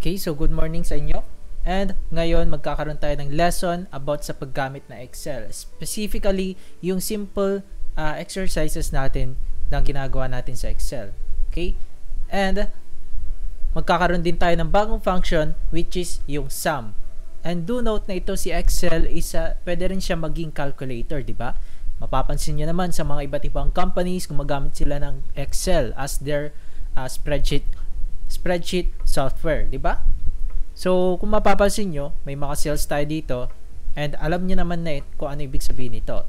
Okay, so good morning sa inyo. And ngayon magkakaroon tayo ng lesson about sa paggamit ng Excel. Specifically, yung simple exercises natin na ginagawa natin sa Excel. Okay? And magkakaroon din tayo ng bagong function which is yung sum. And do note na ito si Excel is pwede rin siya maging calculator, di ba? Mapapansin niyo naman sa mga iba't ibang companies gumagamit sila ng Excel as their spreadsheet software, di ba? So, kung mapapansin nyo, may mga cells tayo dito and alam nyo naman na kung ano ibig sabihin nito.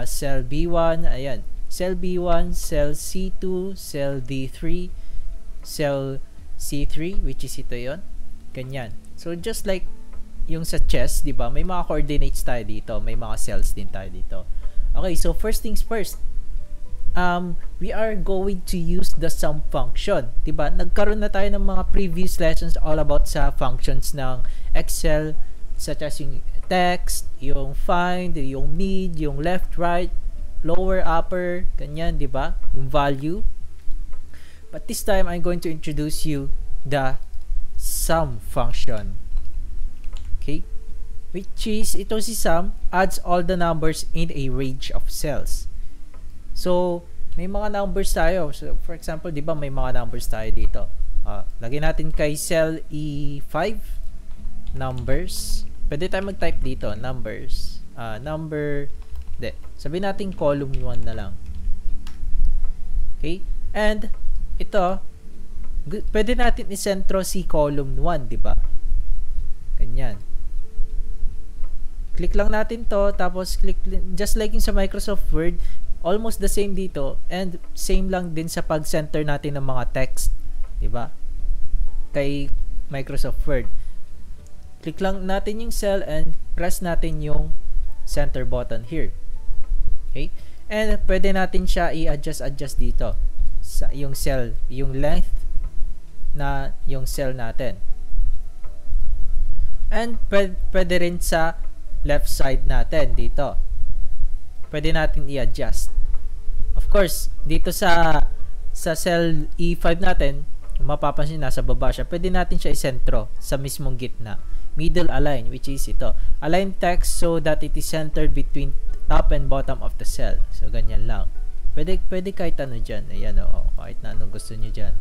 Cell B1, ayan. Cell B1, cell C2, cell D3, cell C3, which is ito yon. Ganyan. So, just like yung sa chess, di ba? May mga coordinates tayo dito. May mga cells din tayo dito. Okay, so first things first. We are going to use the sum function. Diba? Nagkaroon na tayo ng mga previous lessons all about sa functions ng Excel, such as yung text, yung find, yung mid, yung left, right, lower, upper, ganyan, diba? Yung value. But this time, I'm going to introduce you the sum function. Okay? Which is, ito si sum adds all the numbers in a range of cells. So, may mga numbers tayo. So, for example, di ba may mga numbers tayo dito. Lagyan natin kay cell E5, numbers. Pwede tayo mag-type dito, numbers. Sabihin natin column 1 na lang. Okay? And, ito, pwede natin isentro si column 1, di ba? Ganyan. Click lang natin to, tapos click, just like yung sa Microsoft Word, almost the same dito and same lang din sa pag-center natin ng mga text, 'di ba? Kay Microsoft Word. Click lang natin yung cell and press natin yung center button here. Okay? And pwede natin siya i-adjust dito sa yung cell, yung length na yung cell natin. And pwede rin sa left side natin dito. Pwede natin i-adjust. Of course, dito sa cell E5 natin, mapapansin nasa baba siya. Pwede natin siya isentro sa mismong gitna. Middle align, which is ito. Align text so that it is centered between top and bottom of the cell. So, ganyan lang. Pwede kahit ano dyan. Ayan o, kahit na anong gusto nyo dyan.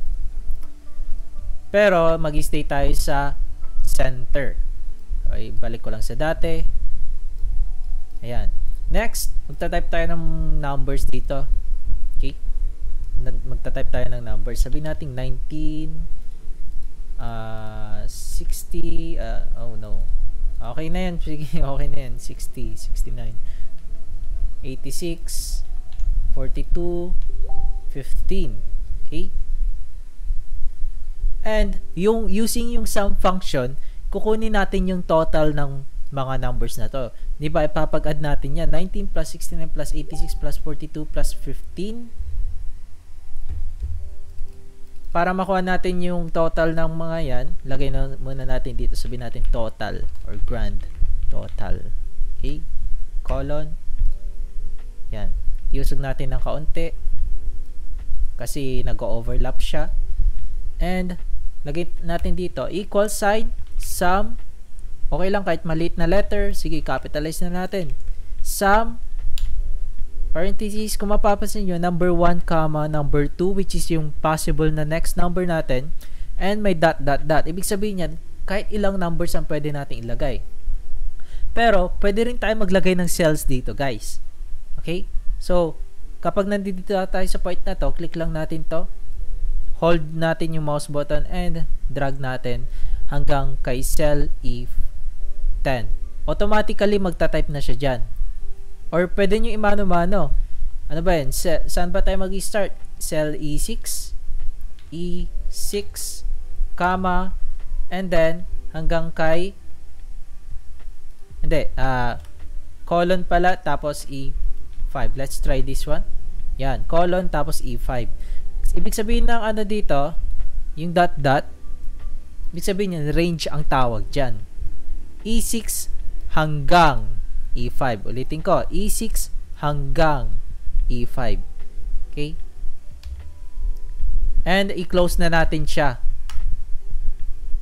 Pero, mag-stay tayo sa center. Okay, balik ko lang sa dati. Ayan. Next, magta-type tayo ng numbers dito. Okay? Magta-type tayo ng numbers. Sabihin natin 19, 60, oh no. Okay na yan. Okay na yan. 60, 69, 86, 42, 15. Okay? And, using yung sum function, kukunin natin yung total ng mga numbers na to. Di ba, ipapag-add natin yan. 19 plus 69 plus 86 plus 42 plus 15. Para makuha natin yung total ng mga yan, lagay na muna natin dito. Sabihin natin total or grand total. Okay? Colon. Yan. Iusog natin ng kaunti kasi nag-overlap siya. And, lagay natin dito equal sign, sum. Okay lang kahit maliit na letter. Sige, capitalize na natin. Sum, parentheses, kung mapapansin nyo, number 1, comma, number 2, which is yung possible na next number natin. And may dot, dot, dot. Ibig sabihin yan, kahit ilang numbers ang pwede natin ilagay. Pero, pwede rin tayo maglagay ng cells dito, guys. Okay? So, kapag nandito tayo sa point na to, click lang natin to. Hold natin yung mouse button and drag natin hanggang kay cell E10. Automatically magta-type na siya dyan. Or pwede nyo imano-mano. Ano ba yan? Saan ba tayo mag-start? Cell E6, E6, comma, and then hanggang kay colon pala, tapos E5. Let's try this one. Yan, colon, tapos E5. Ibig sabihin ng ano dito, yung dot dot, ibig sabihin yan, range ang tawag dyan. E6 hanggang E5. Ulitin ko, E6 hanggang E5. Okay? And i-close na natin siya.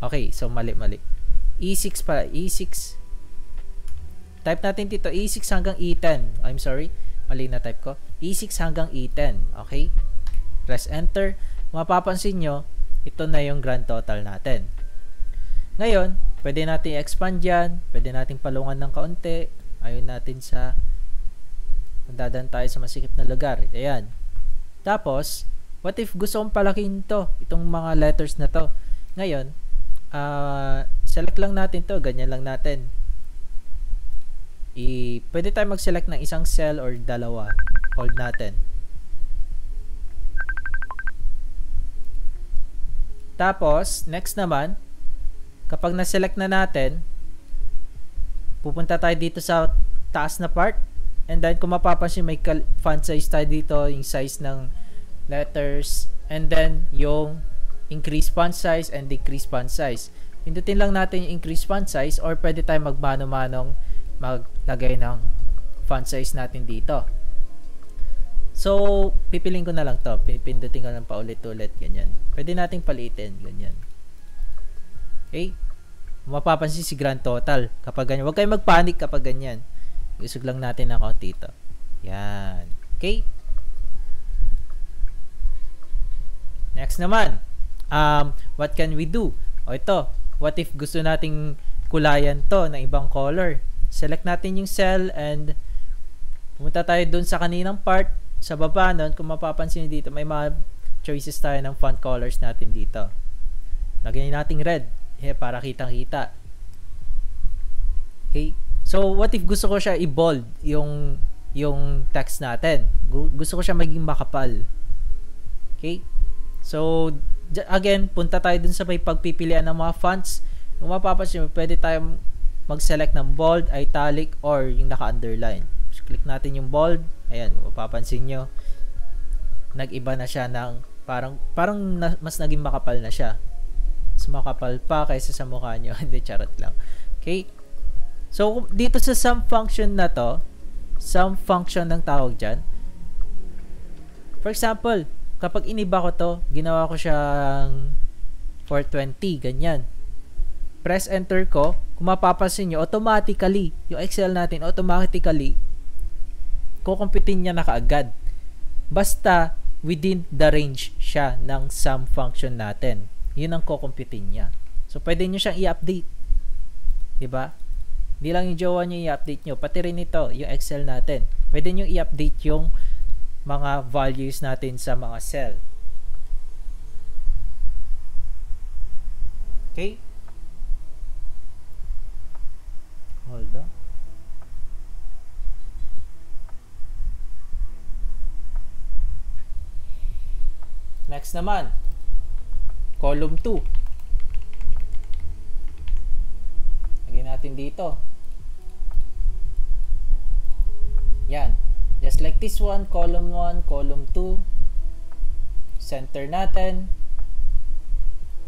Okay, so mali. E6 pala. E6. Type natin dito E6 hanggang E10. I'm sorry. Mali na type ko. E6 hanggang E10. Okay? Press enter. Mapapansin nyo, ito na yung grand total natin. Ngayon, pwede natin i-expand yan. Pwede natin palungan ng kaunti. Ayun natin sa dadan tayo sa masikip na lugar. Ayan. Tapos, what if gusto kong palakihin to? Itong mga letters na to. Ngayon, select lang natin to. Ganyan lang natin. Pwede tayo mag-select ng isang cell or dalawa. Hold natin. Tapos, next naman, kapag na-select na natin, pupunta tayo dito sa taas na part. And then, kung mapapansin, may font size tayo dito, yung size ng letters. And then, yung increase font size and decrease font size. Pindutin lang natin yung increase font size or pwede tayo magmano-manong maglagay ng font size natin dito. So, pipiliin ko na lang to. Pindutin ko lang paulit-ulit. Ganyan. Pwede nating palitin. Ganyan. Okay? Mapapansin si grand total kapag ganyan. Huwag kayong magpanik kapag ganyan. Isog lang natin ng konti dito. Yan. Okay? Next naman. What can we do? O ito. What if gusto nating kulayan to ng ibang color? Select natin yung cell and pumunta tayo dun sa kaninang part. Sa baba nun, kung mapapansin dito, may mga choices tayo ng font colors natin dito. Lagyan natin red para kitang-kita. Okay? So, what if gusto ko siya i-bold yung text natin? Gusto ko siya maging makapal. Okay? So, again, punta tayo dun sa may pagpipilian ng mga fonts. Kung mapapansin, pwede tayo mag-select ng bold, italic, or yung naka-underline. So, click natin yung bold. Ayan, mapapansin nyo, nag-iba na siya ng, parang mas naging makapal na siya. Mas makapal pa kaysa sa mukha nyo. Hindi, charot lang. Okay? So, dito sa sum function na to, sum function ng tawag dyan. For example, kapag iniba ko to, ginawa ko siyang 420, ganyan. Press enter ko, kung mapapansin nyo, automatically, yung Excel natin, automatically, kukumpitin niya na kaagad. Basta, within the range siya ng sum function natin. Yun ang kukumpitin niya. So, pwede nyo siyang i-update. Diba? Hindi lang yung jowa nyo i-update nyo. Pati rin ito, yung Excel natin. Pwede nyo i-update yung mga values natin sa mga cell. Okay? Hold on. Next naman, column 2. Lagyan natin dito. Yan. Just like this one, column 1, column 2. Center natin.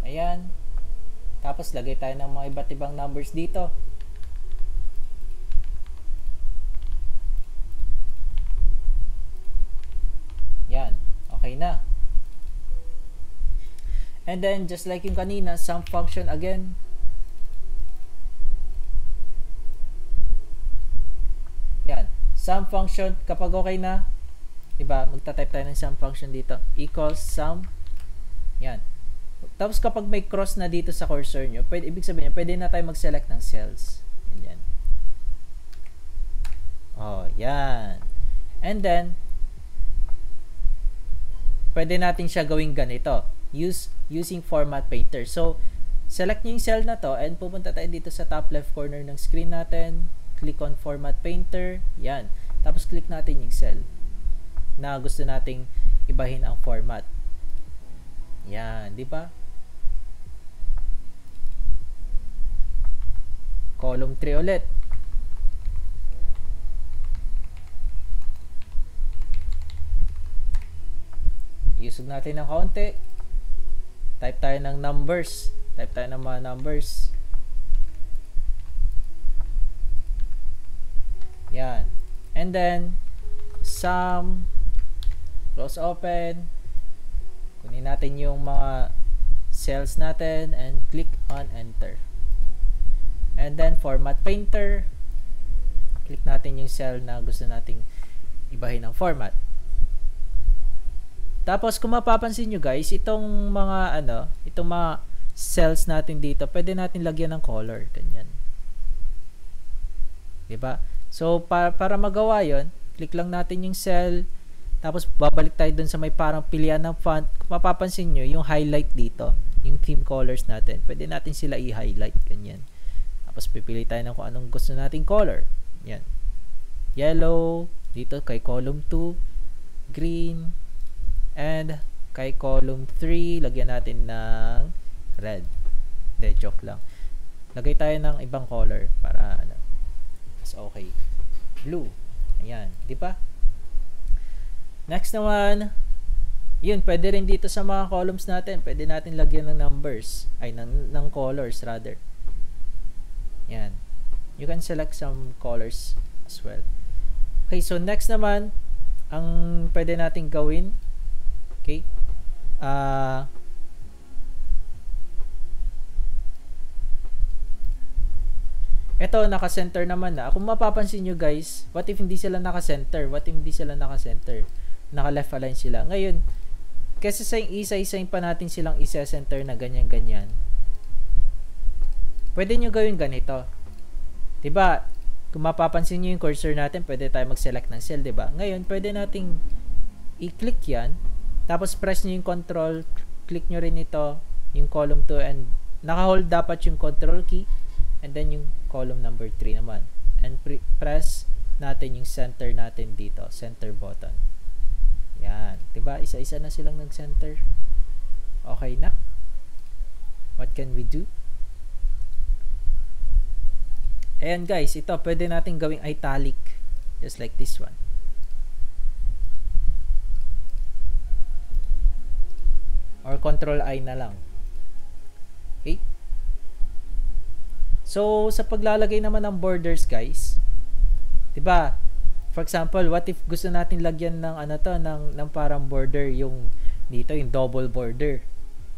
Ayan. Tapos, lagay tayo ng mga iba't ibang numbers dito. Yan. Okay na. And then, just like yung kanina, sum function again. Yan. Sum function, kapag okay na, diba, magta-type tayo ng sum function dito. Equals sum. Yan. Tapos, kapag may cross na dito sa cursor nyo, ibig sabihin, pwede na tayo mag-select ng cells. Yan. Oh, yan. And then, pwede natin siya gawing ganito. Using format painter. So, select nyo yung cell na to and pupunta tayo dito sa top left corner ng screen natin. Click on format painter. Yan. Tapos, click natin yung cell na gusto nating ibahin ang format. Yan. Di ba? Column 3 ulit. Usog natin ng kaunti. Type tayo ng numbers. Type tayo ng mga numbers. Yan. And then, sum, close open. Kunin natin yung mga cells natin and click on enter. And then format painter, click natin yung cell na gusto nating ibahin ng format. Tapos kung mapapansin nyo guys, itong mga itong mga cells natin dito, pwede natin lagyan ng color, ganyan. 'Di ba? So para magawa 'yon, click lang natin yung cell, tapos babalik tayo dun sa may parang pilihan ng font. Kung mapapansin nyo, yung highlight dito, yung theme colors natin, pwede natin sila i-highlight, ganyan. Tapos pipili tayo ng kung anong gusto nating color. Yan. Yellow, dito kay column 2, green, and kay column 3, lagyan natin ng red. Hindi, joke lang. Lagay tayo ng ibang color para mas okay. Blue. Ayan, di ba? Next naman, yun, pwede rin dito sa mga columns natin, pwede natin lagyan ng numbers, ng colors rather. Yan. You can select some colors as well. Okay, so next naman, ang pwede natin gawin, okay, ito, naka-center naman na. Kung mapapansin nyo guys, what if hindi sila naka-center? What if hindi sila naka-center? Naka-left align sila. Ngayon, kasi sa isa-isain pa natin silang isa-center na ganyan-ganyan, pwede nyo gawin ganito. Diba? Kung mapapansin nyo yung cursor natin, pwede tayo mag-select ng cell, diba? Ngayon, pwede nating i-click yan, tapos press nyo yung control, click nyo rin ito, yung column 2, and naka-hold dapat yung control key, and then yung column number 3 naman. And press natin yung center natin dito, center button. Yan. Diba? Isa-isa na silang nag-center. Okay na? What can we do? Ayan guys, ito pwede natin gawing italic. Just like this one. Or control I na lang. Okay? So, sa paglalagay naman ng borders guys, 'di ba? For example, what if gusto natin lagyan ng ng parang border yung dito, yung double border.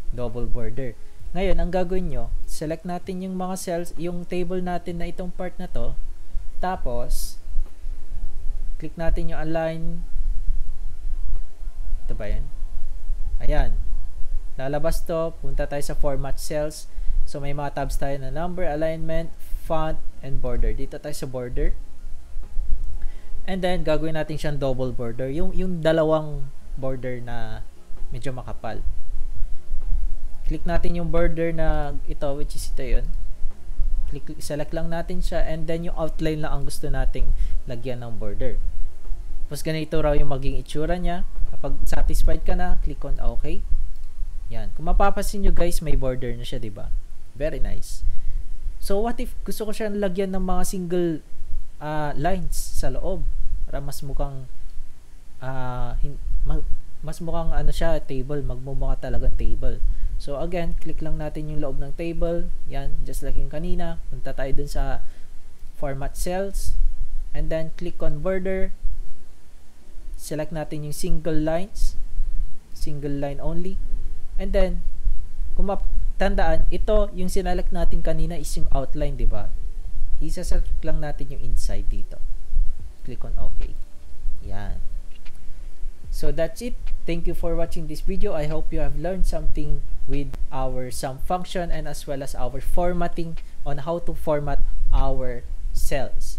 Double border. Ngayon, ang gagawin nyo, select natin yung mga cells, yung table natin na itong part na to. Tapos, click natin yung align. Ito ba yan? Ayan. Lalabas to. Punta tayo sa format cells. So, may mga tabs tayo na number, alignment, font, and border. Dito tayo sa border. And then, gagawin natin siyang double border. Yung dalawang border na medyo makapal. Click natin yung border na ito, which is ito yun. Select lang natin siya, and then yung outline lang ang gusto nating lagyan ng border. Tapos ganito raw yung maging itsura niya. Kapag satisfied ka na, click on OK. Yan. Kung mapapansin nyo guys, may border na siya, diba? Very nice. So what if gusto ko siya lagyan ng mga single lines sa loob para mas mukhang siya, table, magmumukha talagang table. So again, click lang natin yung loob ng table. Yan, just like yung kanina. Punta tayo dun sa format cells, and then click on border. Select natin yung single lines, single line only, and then kung tandaan, ito yung sinelect natin kanina is yung outline, di ba? Isa-select lang natin yung inside dito. Click on OK. Yan. So that's it. Thank you for watching this video. I hope you have learned something with our sum function and as well as our formatting on how to format our cells.